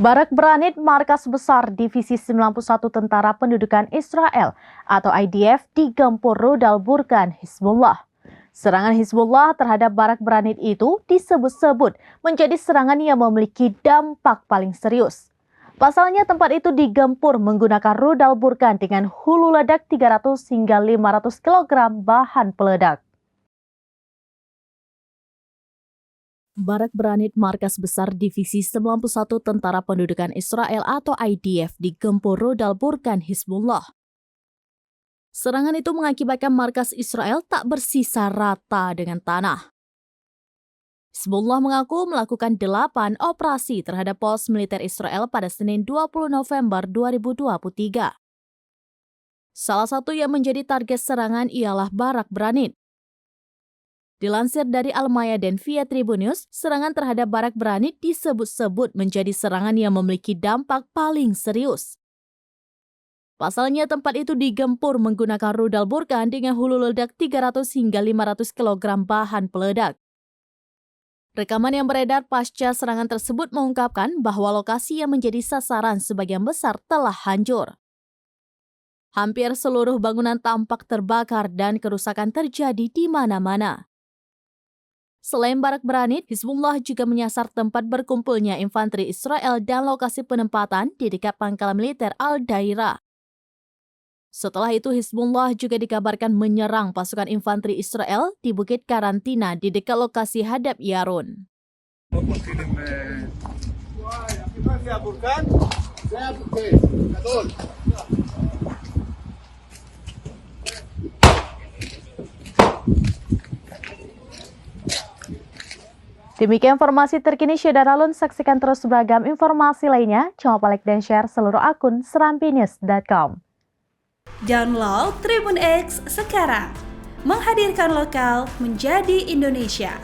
Barak Branit, markas besar Divisi 91 Tentara Pendudukan Israel atau IDF digempur rudal Burkan Hizbullah. Serangan Hizbullah terhadap Barak Branit itu disebut-sebut menjadi serangan yang memiliki dampak paling serius. Pasalnya tempat itu digempur menggunakan rudal Burkan dengan hulu ledak 300 hingga 500 kg bahan peledak. Barak Branit, markas besar Divisi 91 Tentara Pendudukan Israel atau IDF digempur rudal Burkan Hizbullah. Serangan itu mengakibatkan markas Israel tak bersisa rata dengan tanah. Hizbullah mengaku melakukan 8 operasi terhadap pos militer Israel pada Senin 20 November 2023. Salah satu yang menjadi target serangan ialah Barak Branit. Dilansir dari Al-Mayadin via Tribun News, serangan terhadap Barak Branit disebut-sebut menjadi serangan yang memiliki dampak paling serius. Pasalnya tempat itu digempur menggunakan rudal Burkan dengan hulu ledak 300 hingga 500 kg bahan peledak. Rekaman yang beredar pasca serangan tersebut mengungkapkan bahwa lokasi yang menjadi sasaran sebagian besar telah hancur. Hampir seluruh bangunan tampak terbakar dan kerusakan terjadi di mana-mana. Selain Barak Branit, Hizbullah juga menyasar tempat berkumpulnya infanteri Israel dan lokasi penempatan di dekat pangkalan militer Al-Dairah. Setelah itu, Hizbullah juga dikabarkan menyerang pasukan infanteri Israel di Bukit Karantina di dekat lokasi Hadab Yarun. Demikian informasi terkini Syederalun, saksikan terus beragam informasi lainnya. Jangan lupa like dan share seluruh akun serampinews.com. Download Tribun X sekarang, menghadirkan lokal menjadi Indonesia.